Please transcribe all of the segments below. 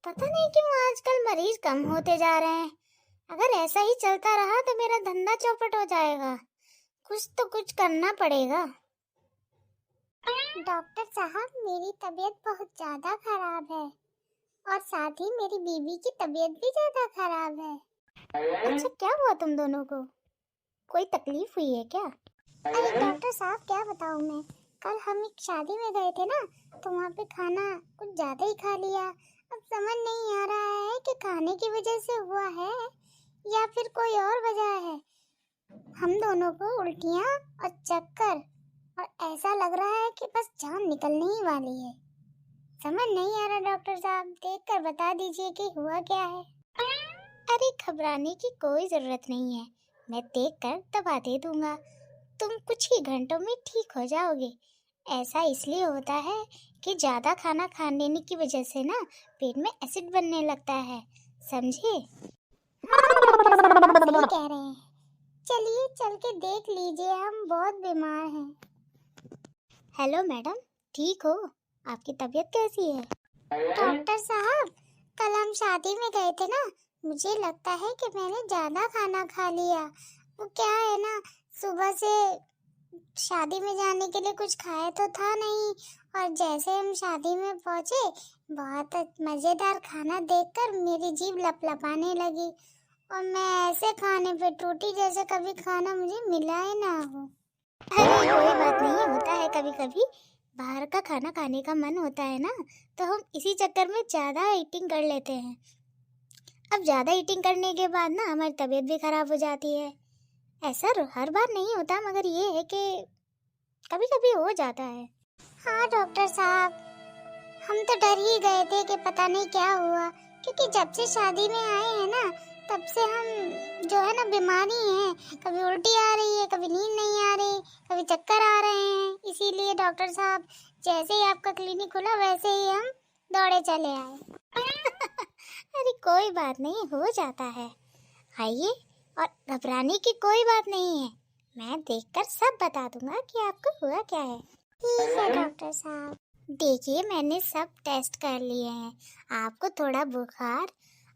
पता नहीं क्यों आजकल मरीज कम होते जा रहे हैं। अगर ऐसा ही चलता रहा तो मेरा धंधा चौपट हो जाएगा। कुछ तो कुछ करना पड़ेगा। डॉक्टर साहब, मेरी तबीयत बहुत ज्यादा खराब है और साथ ही मेरी बीवी की तबीयत भी ज्यादा खराब है। अच्छा, क्या हुआ तुम दोनों को? कोई तकलीफ हुई है क्या? अरे डॉक्टर साहब, क्या बताऊं मैं। कल हम एक शादी में गए थे ना, तो वहाँ पे खाना कुछ ज्यादा ही खा लिया। अब समझ नहीं आ रहा है कि खाने की वजह से हुआ है या फिर कोई और वजह है। हम दोनों को उल्टियाँ और चक्कर, और ऐसा लग रहा है कि बस जान निकलने ही वाली है। समझ नहीं आ रहा डॉक्टर साहब, देखकर बता दीजिए कि हुआ क्या है। अरे घबराने की कोई जरूरत नहीं है, मैं देखकर दवा दे दूंगा। तुम कुछ ही घंटों में ठीक हो जाओगे। ऐसा इसलिए होता है कि ज्यादा खाना खाने की वजह से ना पेट में एसिड बनने लगता है, समझे? हाँ डॉक्टर साहब, आप सही कह रहे हैं। चलिए चल के देख लीजिए, हम बहुत बीमार हैं। हेलो मैडम, ठीक हो? आपकी तबीयत कैसी है? डॉक्टर साहब, कल हम शादी में गए थे ना, मुझे लगता है कि मैंने ज्यादा खाना खा लिया। वो क्या है ना, सुबह से शादी में जाने के लिए कुछ खाया तो था नहीं, और जैसे हम शादी में पहुंचे, बहुत मजेदार खाना देखकर मेरी जीभ लपलपाने लगी और मैं ऐसे खाने पे टूटी जैसे कभी खाना मुझे मिला ही ना हो। अरे कोई बात नहीं, होता है कभी कभी। बाहर का खाना खाने का मन होता है ना, तो हम इसी चक्कर में ज्यादा ईटिंग कर लेते हैं। अब ज्यादा ईटिंग करने के बाद ना हमारी तबीयत भी खराब हो जाती है। ऐसा हर बार नहीं होता, मगर ये है कि कभी कभी हो जाता है। हाँ डॉक्टर साहब, हम तो डर ही गए थे कि पता नहीं क्या हुआ, क्योंकि जब से शादी में आए हैं ना, तब से हम जो है ना बीमारी हैं। कभी उल्टी आ रही है, कभी नींद नहीं आ रही, कभी चक्कर आ रहे हैं। इसीलिए डॉक्टर साहब, जैसे ही आपका क्लिनिक खुला वैसे ही हम दौड़े चले आए। अरे कोई बात नहीं, हो जाता है। आइए, और घबराने की कोई बात नहीं है। मैं देखकर सब बता दूंगा कि आपको हुआ क्या है। ठीक है डॉक्टर साहब। देखिए, मैंने सब टेस्ट कर लिए हैं। आपको थोड़ा बुखार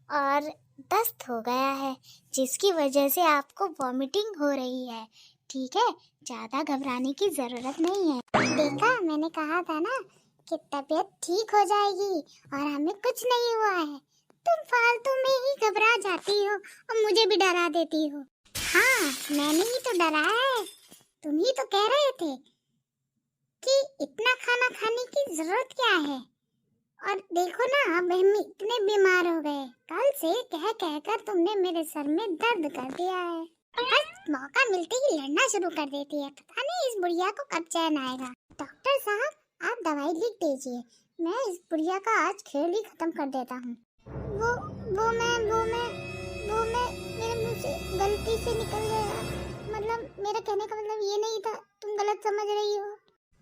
और दस्त हो गया है, जिसकी वजह से आपको वॉमिटिंग हो रही है। ठीक है, ज्यादा घबराने की जरूरत नहीं है। देखा, मैंने कहा था ना कि तबीयत ठीक हो जाएगी और हमें कुछ नहीं हुआ है। तुम फालतू में ही घबरा जाती हो और मुझे भी डरा देती हो। हाँ, मैंने ही तो डराया है। तुम ही तो कह रहे थे कि इतना खाना खाने की जरूरत क्या है, और देखो ना, अब हम इतने बीमार हो गए। कल से कह कह कर तुमने मेरे सर में दर्द कर दिया है। बस मौका मिलते ही लड़ना शुरू कर देती है। पता नहीं इस बुढ़िया को कब चैन आएगा। डॉक्टर साहब, आप दवाई लिख दीजिए, मैं इस बुढ़िया का आज खेल ही खत्म कर देता हूँ। वो मैं मेरे मुंह से गलती से निकल गया। मतलब मेरा कहने का मतलब ये नहीं था, तुम गलत समझ रही हो।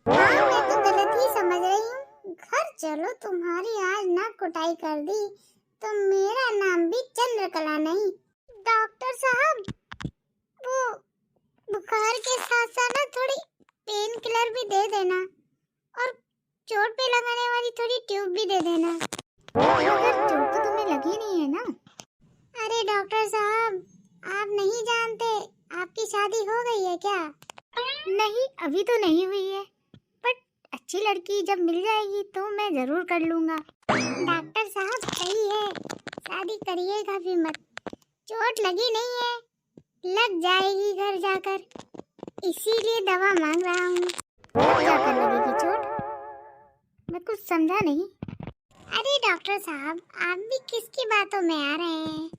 हाँ, मैं तो गलत ही समझ रही हूँ। घर चलो, तुम्हारी आज नाक कुटाई कर दी तो मेरा नाम भी चंद्रकला नहीं। डॉक्टर साहब, वो बुखार के साथ साथ ना थोड़ी पेन किलर भी दे देना, और चोट पे लगाने वाली थोड़ी ट्यूब भी दे देना। मगर चोट तो तुम्हें लगी नहीं है ना? अरे डॉक्टर साहब, आप नहीं जानते, आपकी शादी हो गई है क्या? नहीं, अभी तो नहीं हुई है, बट अच्छी लड़की जब मिल जाएगी तो मैं जरूर कर लूंगा। डॉक्टर साहब सही है, शादी करिएगा भी मत। चोट लगी नहीं है, लग जाएगी घर जाकर, इसीलिए दवा मांग रहा हूँ। घर जाकर लगेगी चोट? मैं कुछ समझा नहीं। अरे डॉक्टर साहब, आप भी किसकी बातों में आ रहे हैं?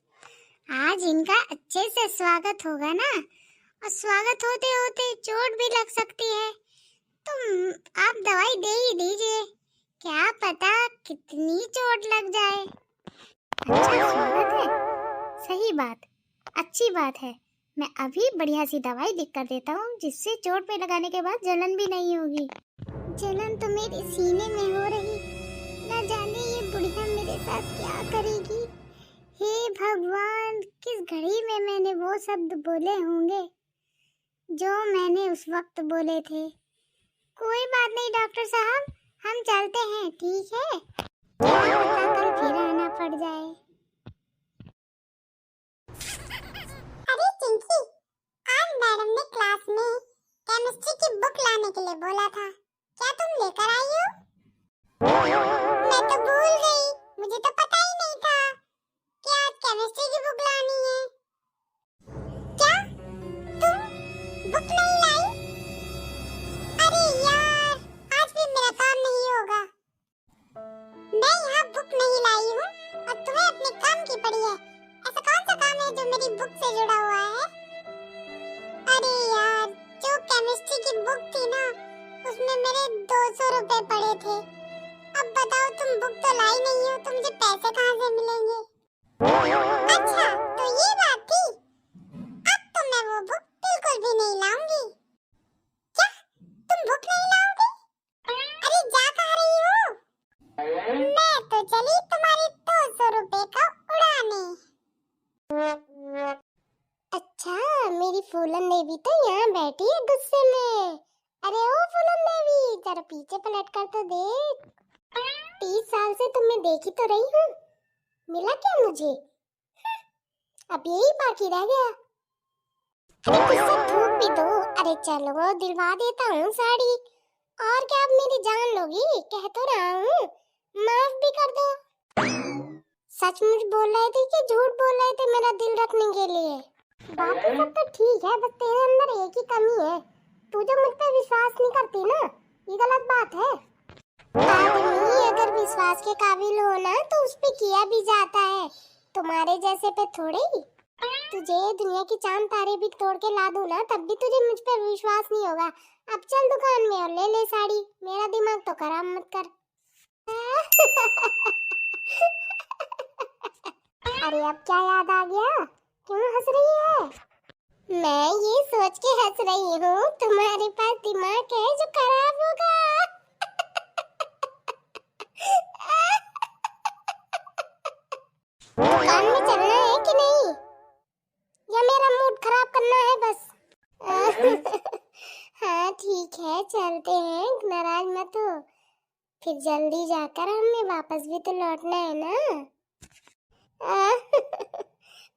आज इनका अच्छे से स्वागत होगा ना, और स्वागत होते होते चोट भी लग सकती है, तो आप दवाई दे ही दीजिए, क्या पता कितनी चोट लग जाए। अच्छा स्वागत है, सही बात, अच्छी बात है। मैं अभी बढ़िया सी दवाई लिख कर देता हूँ, जिससे चोट पे लगाने के बाद जलन भी नहीं होगी। जलन तो मेरे सीने में हो रही, ना जाने ये बुढ़िया मेरे साथ क्या करेगी। हे भगवान, किस घड़ी में मैंने वो शब्द बोले होंगे जो मैंने उस वक्त बोले थे। कोई बात नहीं डॉक्टर साहब, हम चलते हैं, ठीक है? क्या पता कल फिर आना करने के लिए बोला था, क्या तुम लेकर आई हो? मैं तो भूल गई, मुझे तो पता ही नहीं था कि आज केमिस्ट्री की बुक लानी है। क्या तुम बुक नहीं लाई? अरे यार, आज भी मेरा काम नहीं होगा। मैं यहाँ बुक नहीं लाई हूँ और तुम्हें अपने काम की पड़ी है। ऐसा कौन सा काम है जो मेरी बुक से जुड़ा हुआ है? अरे यार, जो केमिस्ट्री की बुक थी ना, उसमें मेरे 200 रुपए पड़े थे। अब बताओ, तुम बुक तो लाई नहीं हो, तो मुझे पैसे कहाँ से मिलेंगे? अच्छा, तो ये बात थी। अब तो मैं वो बुक बिल्कुल भी नहीं लाऊंगी। क्या तुम बुक नहीं लाओगे? अरे जा कहाँ रही हो? मैं तो चली तुम्हारे 200 रुपए का उड़ाने। अच्छा, मेरी फूलन देवी तो यहाँ बैठी है गुस्से में। अरे ओ फूलन देवी, जरा पीछे पलट कर तो देख। 30 साल से तुम्हें देखी तो रही हूँ, मिला क्या मुझे? अब यही बाकी रह गया। अरे गुस्सा थूक भी दो। अरे चलो, दिलवा देता हूँ साड़ी। और क्या अब मेरी जान लोगी? कह तो रहा हूँ, माफ भी कर दो। सचमुच बोल रहे थे कि झूठ बोल रहे थे मेरा दिल रखने के लिए? बाकी सब तो ठीक है, बस तेरे अंदर एक ही कमी है। तू जो मुझ पे विश्वास नहीं करती ना, ये गलत बात है। आदमी अगर विश्वास के काबिल हो ना, तो उस पे किया भी जाता है, तुम्हारे जैसे पे थोड़े ही। तुझे दुनिया की चांद तारे भी तोड़ के ला दूं ना, तब भी तुझे मुझ पे विश्वास नहीं होगा। अब चल दुकान में और ले ले साड़ी, मेरा दिमाग तो खराब मत कर। अरे अब क्या याद आ गया? क्यों हंस रही है? मैं ये सोच के हंस रही हूँ, तुम्हारे पास दिमाग है जो खराब होगा। दुकान में चलना है कि नहीं, या मेरा मूड खराब करना है बस? हाँ ठीक है, चलते हैं, नाराज मत हो। फिर जल्दी जाकर हमें वापस भी तो लौटना है ना।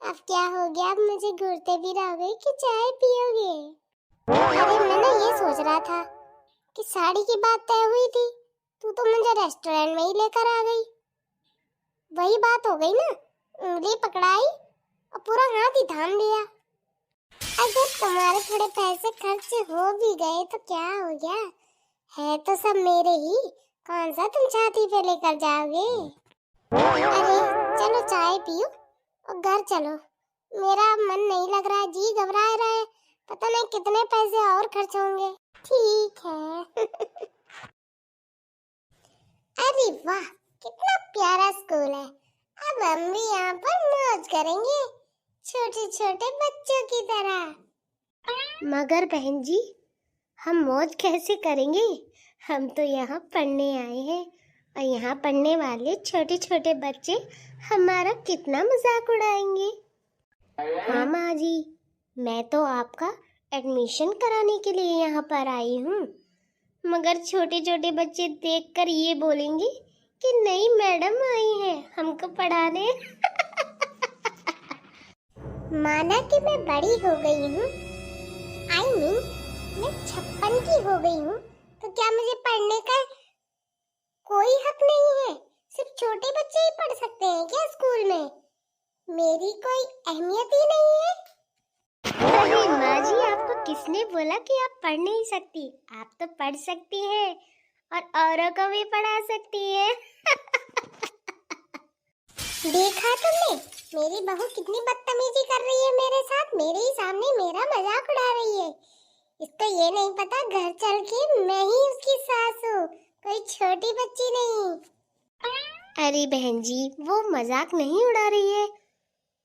अब क्या हो गया? अब मुझे घूरते भी रहोगे कि चाय पियोगे? अरे मैं ना ये सोच रहा था कि साड़ी की बात तय हुई थी, तू तो मुझे रेस्टोरेंट में ही लेकर आ गई। वही बात हो गई ना, उंगली पकड़ाई और पूरा हाथ ही थाम लिया। अगर तुम्हारे थोड़े पैसे खर्च हो भी गए तो क्या हो गया, है तो सब मेरे ही, कौन सा तुम छाती पे लेकर जाओगे? अरे चलो चाय पियो और घर चलो, मेरा मन नहीं लग रहा है, जी घबरा रहा है, पता नहीं कितने पैसे और खर्च होंगे। ठीक है। अरे वाह, कितना प्यारा स्कूल है। अब हम भी यहाँ पर मौज करेंगे, छोटे छोटे बच्चों की तरह। मगर बहन जी, हम मौज कैसे करेंगे? हम तो यहाँ पढ़ने आए हैं और यहाँ पढ़ने वाले छोटे छोटे बच्चे हमारा कितना मजाक उड़ाएंगे। हाँ माँ जी, मैं तो आपका एडमिशन कराने के लिए यहाँ पर आई हूँ, मगर छोटे छोटे बच्चे देखकर ये बोलेंगे कि नई मैडम आई है हमको पढ़ाने। माना कि मैं बड़ी हो गई हूँ, I mean, मैं 56 की हो गई हूँ, तो क्या मुझे पढ़ने का कोई हक नहीं है? सिर्फ छोटे बच्चे ही पढ़ सकते हैं क्या स्कूल में? मेरी कोई अहमियत ही नहीं है? अरे माँ जी, आपको किसने बोला कि आप पढ़ नहीं सकती? आप तो पढ़ सकती हैं और औरों को भी पढ़ा सकती हैं। देखा तुमने, मेरी बहू कितनी बदतमीजी कर रही है मेरे साथ, मेरे ही सामने मेरा मजाक उड़ा रही है। इसको ये नहीं पता घर चल के मैं ही उसकी सास हूँ, कोई छोटी बच्ची नहीं। अरे बहन जी, वो मजाक नहीं उड़ा रही है,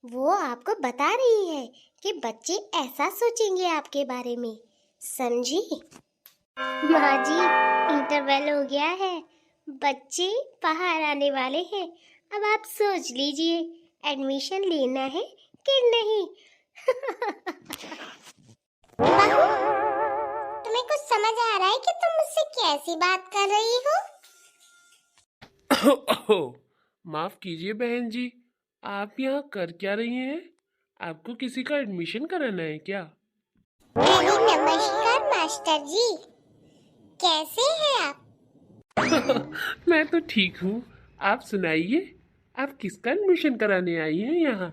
वो आपको बता रही है कि बच्चे ऐसा सोचेंगे आपके बारे में, समझी? माँ जी, इंटरवल हो गया है, बच्चे बाहर आने वाले हैं, अब आप सोच लीजिए एडमिशन लेना है कि नहीं। बहू, तुम्हें कुछ समझ आ रहा है कि तुम मुझसे कैसी बात कर रही हो? माफ कीजिए बहन जी, आप यहाँ कर क्या रही हैं? आपको किसी का एडमिशन कराना है क्या? अरे नमस्कार मास्टर जी, कैसे हैं आप? मैं तो ठीक हूँ। आप सुनाइए, आप किसका एडमिशन कराने आई हैं यहाँ?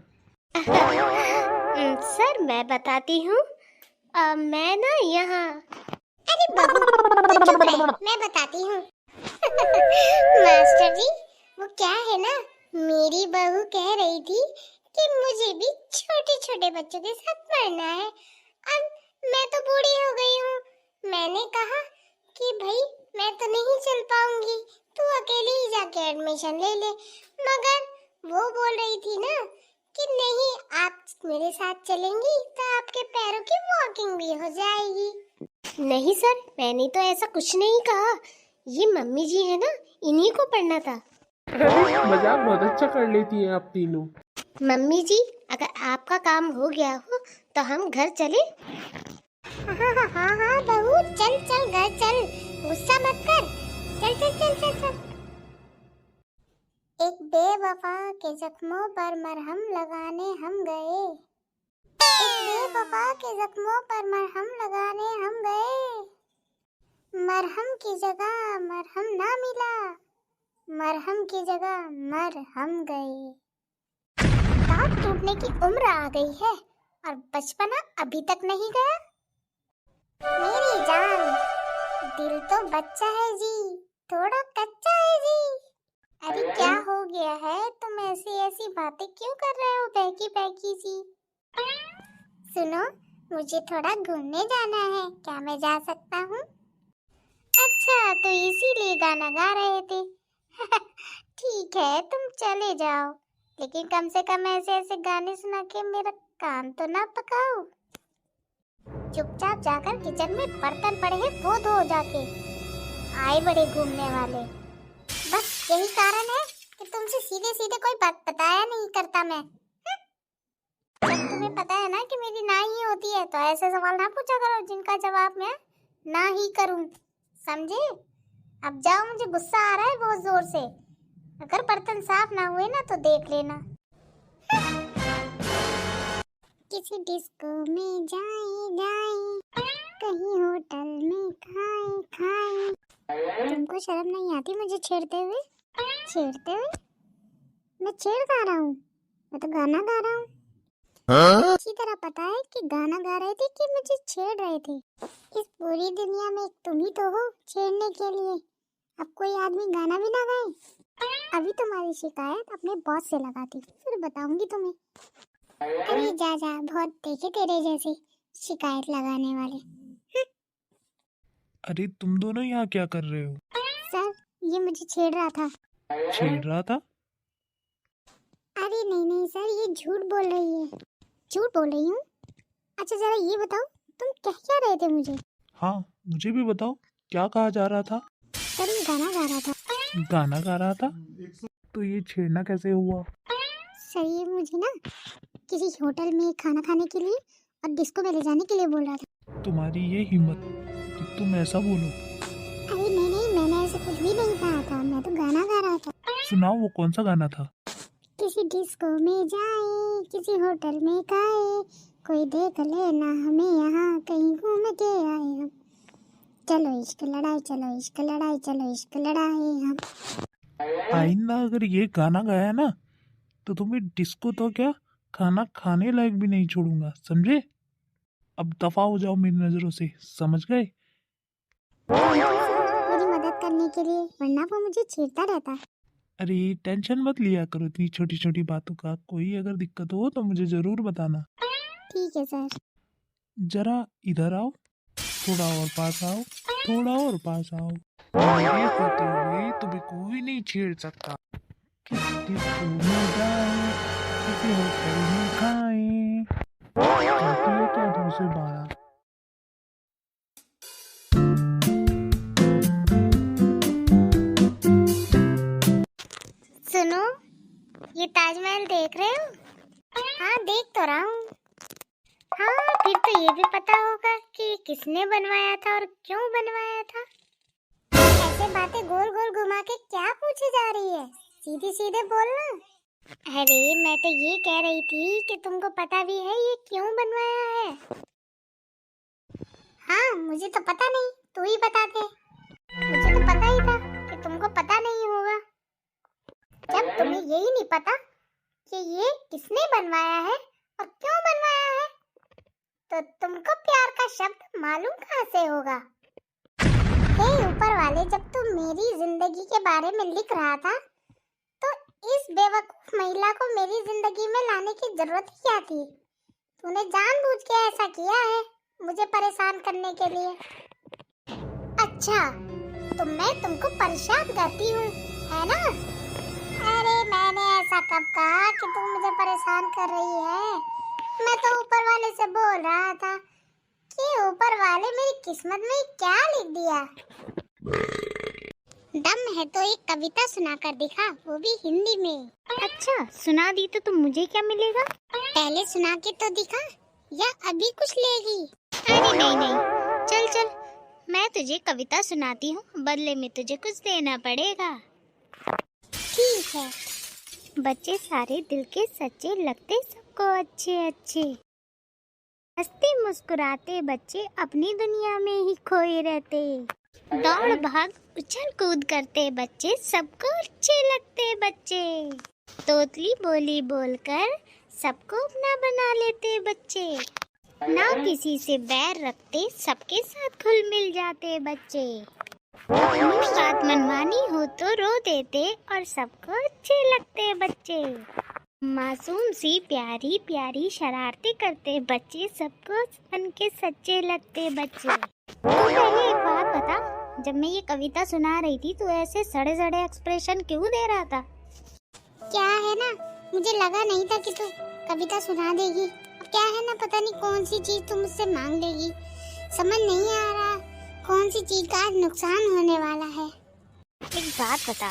सर मैं बताती हूँ। मैं ना यहाँ। अरे बहू तू चुप रह, मैं बताती हूँ। मास्टर जी, वो क्या है ना, मेरी बहू कह रही थी कि मुझे भी छोटे छोटे बच्चों के साथ पढ़ना है। अब मैं तो बूढ़ी हो गई हूँ। मैंने कहा कि भाई मैं तो नहीं चल पाऊंगी, तू अकेले ही जाके एडमिशन ले ले। मगर वो बोल रही थी ना कि नहीं, आप मेरे साथ चलेंगी तो आपके पैरों की वॉकिंग भी हो जाएगी। नहीं सर, मैंने तो ऐसा कुछ नहीं कहा। ये मम्मी जी है ना, इन्हीं को पढ़ना था। अरे मजाक बहुत अच्छा कर लेती हैं आप तीनों। मम्मी जी, अगर आपका काम हो गया हो तो हम घर चले। हाँ बहू, चल चल घर चल, गुस्सा मत कर। चल चल चल चल चल। एक बेवफा के जख्मों पर मरहम लगाने हम गए। एक बेवफा के जख्मों पर मरहम लगाने हम गए। मरहम की जगह मरहम ना मिला, मरहम की जगह मरहम गए। दांत टूटने की उम्र आ गई है और बचपना अभी तक नहीं गया। मेरी जान, दिल तो बच्चा है जी, थोड़ा कच्चा है जी। अरे क्या हो गया है, तुम ऐसी ऐसी बातें क्यों कर रहे हो बहकी बहकी सी? सुनो, मुझे थोड़ा घूमने जाना है, क्या मैं जा सकता हूँ? अच्छा, तो इसीलिए गाना गा रहे थे। ठीक है, तुम चले जाओ, लेकिन कम से कम ऐसे ऐसे गाने सुना के मेरा कान तो ना पकाओ। चुपचाप जाकर किचन में बर्तन पड़े हैं वो धो जाके। आए बड़े घूमने वाले। बस यही कारण है कि तुमसे सीधे सीधे कोई बात बताया नहीं करता मैं। जब तुम्हें पता है ना कि मेरी ना ही होती है तो ऐसे सवाल ना पूछा करो जिनका जवाब मैं ना ही करूं, समझे? अब जाओ, मुझे गुस्सा आ रहा है बहुत जोर से। अगर बर्तन साफ ना हुए ना तो देख लेना। किसी डिस्को में जाए जाए, कहीं होटल में खाए खाए। तुमको शर्म नहीं आती मुझे छेड़ते हुए? छेड़ते हुए? मैं छेड़ गा रहा हूँ? मैं तो गाना गा रहा हूँ। अच्छी तरह पता है कि गाना गा रहे थे कि मुझे छेड़ रहे थे। इस पूरी दुनिया में एक तुम ही तो हो छेड़ने के लिए। अब कोई आदमी गाना भी ना गाए। अभी तुम्हारी शिकायत अपने बॉस से लगाती, फिर बताऊंगी तुम्हें। अरे जा जा, बहुत देखे तेरे जैसे शिकायत लगाने वाले। अरे तुम दोनों यहाँ क्या कर रहे हो? सर, ये मुझे छेड़ रहा था। छेड़ रहा था? अरे नहीं नहीं सर, ये झूठ बोल रही है। झूठ बोल रही हूँ? अच्छा जरा ये बताओ, तुम कह क्या रहे थे मुझे? हाँ, मुझे भी बताओ, क्या कहा जा रहा था? सर ये गाना गा रहा था। गाना गा रहा था? तो ये छेड़ना कैसे हुआ? सर ये मुझे ना किसी होटल में खाना खाने के लिए और डिस्को में ले जाने के लिए बोल रहा था। तुम्हारी ये हिम्मत कि तुम ऐसा बोलो? अरे नहीं नहीं, मैंने ऐसा कुछ भी नहीं कहा था, मैं तो गाना गा रहा था। सुनाओ, वो कौन सा गाना था? किसी डिस्को में जाए, किसी होटल में खाए, कोई देख लेना हमें यहाँ कहीं घूम के आए हम। चलो इश्क लड़ाई, चलो इश्क लड़ाई, चलो इश्क लड़ाई हम। आइंदा अगर ये गाना गाया ना तो तुम्हें डिस्को तो क्या, खाना खाने लायक भी नहीं छोड़ूंगा, समझे? अब दफा हो जाओ मेरी नजरों से, समझ गए? मेरी मदद करने के लिए, वरना वो मुझे छेड़ता रहता। अरे टेंशन मत लिया करो इतनी छोटी छोटी बातों का। कोई अगर दिक्कत हो तो मुझे जरूर बताना। ठीक है सर। जरा इधर आओ, थोड़ा और पास आओ, थोड़ा और पास आओ। मेरे होते हुए तुम्हें कोई नहीं छेड़ सकता। किसी डिस्को में जाए, किसी होटल में खाए। कहती है क्या 2 से 12? सुनो, ये ताजमहल देख रहे हो? हाँ देख तो रहा हूँ। हाँ, फिर तो ये भी पता होगा कि किसने बनवाया था और क्यों बनवाया था। ऐसे बातें गोल गोल घुमा के क्या पूछी जा रही है? सीधे सीधे बोलना। अरे मैं तो ये कह रही थी कि तुमको पता भी है ये क्यों बनवाया है? हाँ मुझे तो पता नहीं, तू ही बता दे। होगा। जब तुम्हें यही नहीं पता कि ये किसने बनवाया है और क्यों बनवाया है, तो तुमको प्यार का शब्द मालूम कहाँ से होगा? हे ऊपर वाले, जब तुम मेरी जिंदगी के बारे में लिख रहा था तो इस बेवकूफ महिला को मेरी जिंदगी में लाने की जरूरत ही क्या थी? तूने जानबूझ के ऐसा किया है मुझे परेशान करने के लिए। अच्छा, तो मैं तुमको परेशान करती हूँ, है ना? अरे मैंने ऐसा कब कहा कि तुम मुझे परेशान कर रही है? मैं तो ऊपर वाले से बोल रहा था कि ऊपर वाले मेरी किस्मत में क्या लिख दिया। दम है तो एक कविता सुनाकर दिखा, वो भी हिंदी में। अच्छा, सुना दी तो तुम मुझे क्या मिलेगा? पहले सुना के तो दिखा, या अभी कुछ लेगी? अरे नहीं नहीं, चल चल, मैं तुझे कविता सुनाती हूँ, बदले में तुझे कुछ देना पड़ेगा। ठीक है। बच्चे सारे दिल के सच्चे, लगते सबको अच्छे अच्छे, हंसते मुस्कुराते बच्चे अपनी दुनिया में ही खोए रहते, दौड़ भाग उछल कूद करते बच्चे, सबको अच्छे लगते बच्चे, तोतली बोली बोलकर सबको अपना बना लेते बच्चे, ना किसी से बैर रखते, सबके साथ घुल मिल जाते बच्चे, अपनी बात मनमानी हो तो रो देते और सबको अच्छे लगते बच्चे, मासूम सी प्यारी प्यारी शरारतें करते बच्चे, सबको मन के सच्चे लगते बच्चे। तो पहले एक बात बता, जब मैं ये कविता सुना रही थी तो ऐसे सड़े सड़े एक्सप्रेशन क्यों दे रहा था? क्या है ना, मुझे लगा नहीं था कि तू कविता सुना देगी। क्या है ना, पता नहीं कौन सी चीज तुम मुझसे मांग लेगी, समझ नहीं आ रहा कौन सी चीज का आज नुकसान होने वाला है। एक बात बता,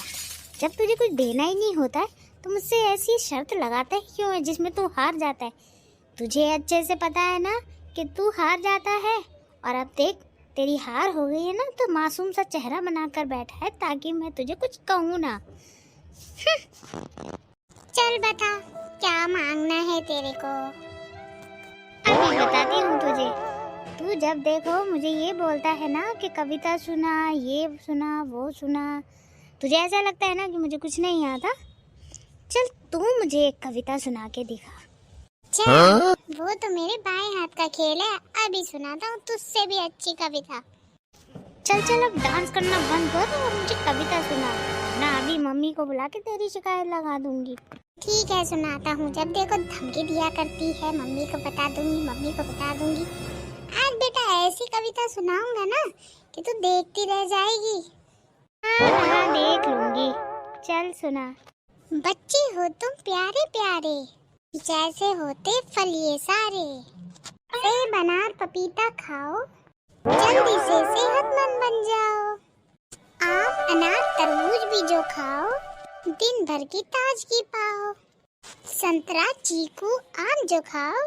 जब तुझे कुछ देना ही नहीं होता है तो मुझसे ऐसी शर्त लगाता है क्यों है जिसमें तू हार जाता है? तुझे अच्छे से पता है ना कि तू हार जाता है, और अब देख तेरी हार हो गई है ना, तो मासूम सा चेहरा बनाकर बैठा है ताकि मैं तुझे कुछ कहूँ ना। चल बता, क्या मांगना है तेरे को? अभी बताती हूँ तुझे। तू जब देखो मुझे ये बोलता है ना कि कविता सुना, ये सुना, वो सुना, तुझे ऐसा लगता है ना कि मुझे कुछ नहीं आता। चल तू मुझे एक कविता सुना के दिखा। चल, वो तो मेरे बाएं हाथ का खेल है, अभी सुनाता हूँ तुझसे भी अच्छी कविता। चल चल, अब डांस करना बंद कर और मुझे कविता सुना, ना अभी मम्मी को बुला के तेरी शिकायत लगा दूंगी। ठीक है, सुनाता हूँ। जब देखो धमकी दिया करती है, मम्मी को बता दूंगी, मम्मी को बता दूंगी। आज बेटा ऐसी कविता सुनाऊंगा ना कि तू देखती रह जाएगी। हाँ, देख लूंगी। चल सुना। बच्चे हो तुम प्यारे प्यारे, जैसे होते फल ये सारे, सेब अनार पपीता खाओ, जल्दी से सेहतमंद बन जाओ, आम अनार तरबूज भी जो खाओ, दिन भर की ताजगी पाओ, संतरा चीकू आम जो खाओ,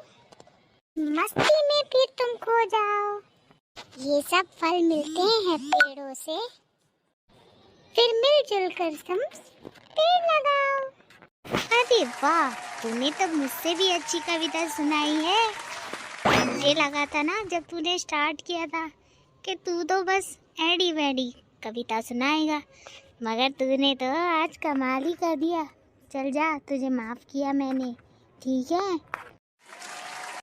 मस्ती में फिर तुम खो जाओ, ये सब फल मिलते हैं पेड़ों से, फिर मिलजुल कर तुम पेड़ लगाओ। अरे वाह, तूने तो मुझसे भी अच्छी कविता सुनाई है। मुझे लगा था ना जब तूने स्टार्ट किया था कि तू तो बस एडी वेडी कविता सुनाएगा, मगर तूने तो आज कमाल ही कर दिया। चल जा, तुझे माफ किया मैंने, ठीक है।